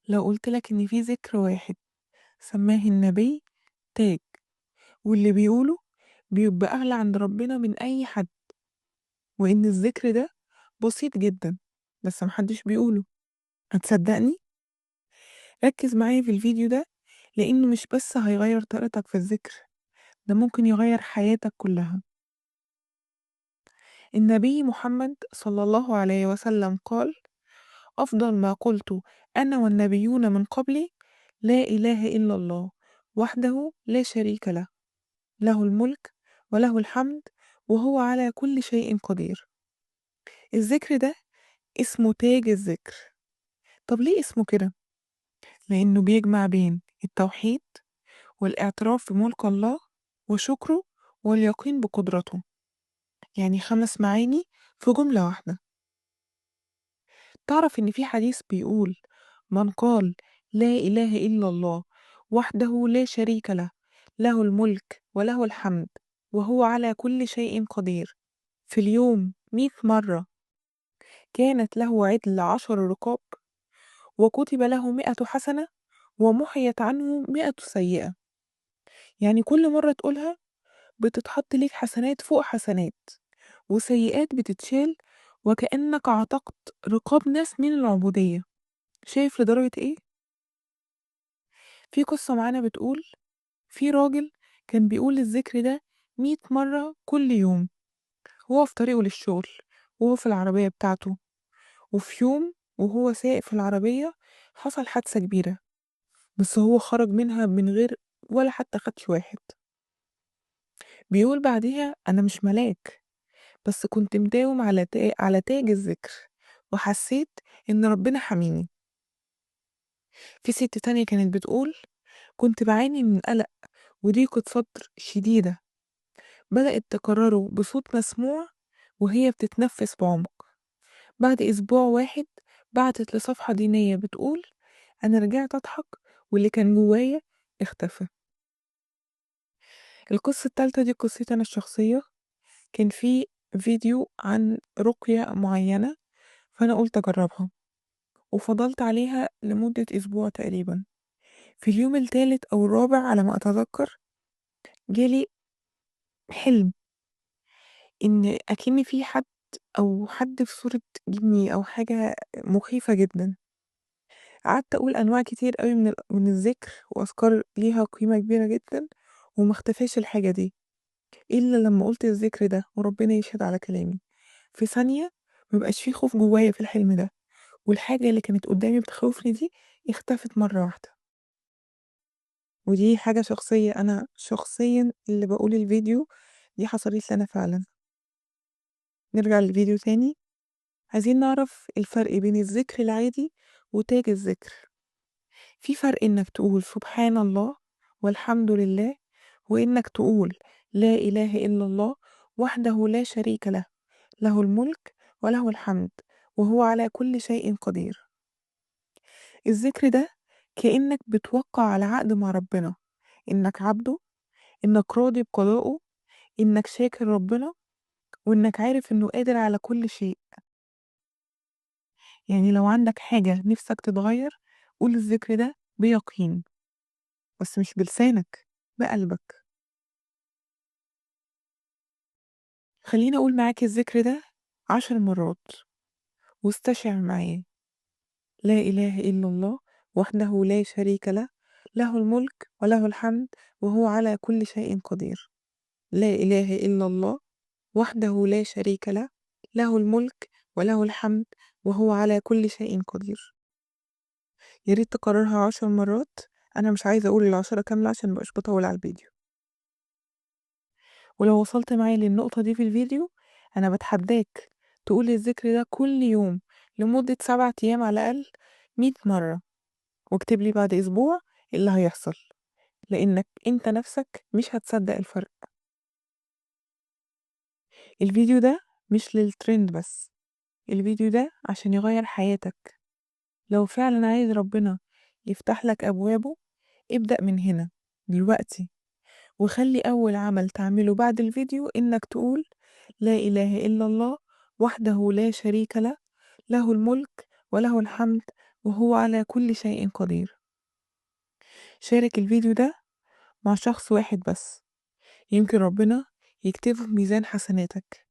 لو قلتلك إن في ذكر واحد سماه النبي تاج، واللي بيقوله بيبقى أغلى عند ربنا من أي حد، وإن الذكر ده بسيط جدا بس محدش بيقوله، هتصدقني؟ ركز معايا في الفيديو ده، لأنه مش بس هيغير طريقتك في الذكر، ده ممكن يغير حياتك كلها. النبي محمد صلى الله عليه وسلم قال: أفضل ما قلت أنا والنبيون من قبلي لا إله إلا الله وحده لا شريك له، له الملك وله الحمد وهو على كل شيء قدير. الذكر ده اسمه تاج الذكر. طب ليه اسمه كده؟ لأنه بيجمع بين التوحيد والاعتراف بملك الله وشكره واليقين بقدرته، يعني 5 معاني في جملة واحدة. تعرف إن في حديث بيقول: من قال لا إله إلا الله وحده لا شريك له، له الملك وله الحمد وهو على كل شيء قدير، في اليوم 100 مرة، كانت له عدل 10 رقاب، وكتب له 100 حسنة، ومحيت عنه 100 سيئة. يعني كل مرة تقولها بتتحط ليك حسنات فوق حسنات، وسيئات بتتشال، وكأنك عتقت رقاب ناس من العبودية. شايف لدرجة ايه؟ في قصة معانا بتقول: في راجل كان بيقول الذكر ده 100 مرة كل يوم وهو في طريقه للشغل، وهو في العربية بتاعته. وفي يوم وهو سايق في العربية حصل حادثة كبيرة، بس هو خرج منها من غير ولا حتى خدش واحد. بيقول بعديها: أنا مش ملاك، بس كنت مداوم على تاج الذكر، وحسيت إن ربنا حميني. في ست تانية كانت بتقول: كنت بعاني من قلق وضيقة صدر شديدة، بدأت تكرره بصوت مسموع وهي بتتنفس بعمق. بعد أسبوع واحد بعتت لصفحة دينية بتقول: أنا رجعت أضحك واللي كان جوايا اختفى. القصة التالتة دي قصتي أنا الشخصية. كان في فيديو عن رقية معينة، فأنا قلت أجربها وفضلت عليها لمدة أسبوع تقريبا. في اليوم الثالث أو الرابع على ما أتذكر جالي حلم إن أكن في حد، أو حد في صورة جني أو حاجة مخيفة جدا. قعدت أقول أنواع كتير قوي من الذكر وأذكار ليها قيمة كبيرة جدا، وما اختفاش الحاجة دي إلا لما قلت الذكر ده، وربنا يشهد على كلامي. في ثانية مبقاش في خوف جوايا في الحلم ده، والحاجة اللي كانت قدامي بتخوفني دي اختفت مرة واحدة. ودي حاجة شخصية، أنا شخصيا اللي بقول الفيديو دي حصلت لي أنا فعلا. نرجع للفيديو تاني. عايزين نعرف الفرق بين الذكر العادي وتاج الذكر. في فرق إنك تقول سبحان الله والحمد لله، وإنك تقول لا إله إلا الله وحده لا شريك له، له الملك وله الحمد وهو على كل شيء قدير. الذكر ده كأنك بتوقع على عقد مع ربنا، إنك عبده، إنك راضي بقضائه، إنك شاكر ربنا، وإنك عارف إنه قادر على كل شيء. يعني لو عندك حاجة نفسك تتغير، قول الذكر ده بيقين، بس مش بلسانك، بقلبك. خليني أقول معاك الذكر ده 10 مرات واستشعر معايا: لا إله إلا الله وحده لا شريك له، له الملك وله الحمد وهو على كل شيء قدير. لا إله إلا الله وحده لا شريك له، له الملك وله الحمد وهو على كل شيء قدير. يا ريت تكررها 10 مرات. أنا مش عايزة أقول ال10 كاملة عشان مبقاش بطول على الفيديو. ولو وصلت معايا للنقطة دي في الفيديو، أنا بتحداك تقول الذكر ده كل يوم لمدة 7 أيام على الأقل 100 مرة، واكتب لي بعد أسبوع إيه اللي هيحصل، لأنك أنت نفسك مش هتصدق الفرق. الفيديو ده مش للترند بس، الفيديو ده عشان يغير حياتك. لو فعلا عايز ربنا يفتح لك أبوابه، ابدأ من هنا دلوقتي، وخلي أول عمل تعمله بعد الفيديو إنك تقول لا إله إلا الله وحده لا شريك له، له الملك وله الحمد وهو على كل شيء قدير. شارك الفيديو ده مع شخص واحد بس، يمكن ربنا يكتبه في ميزان حسناتك.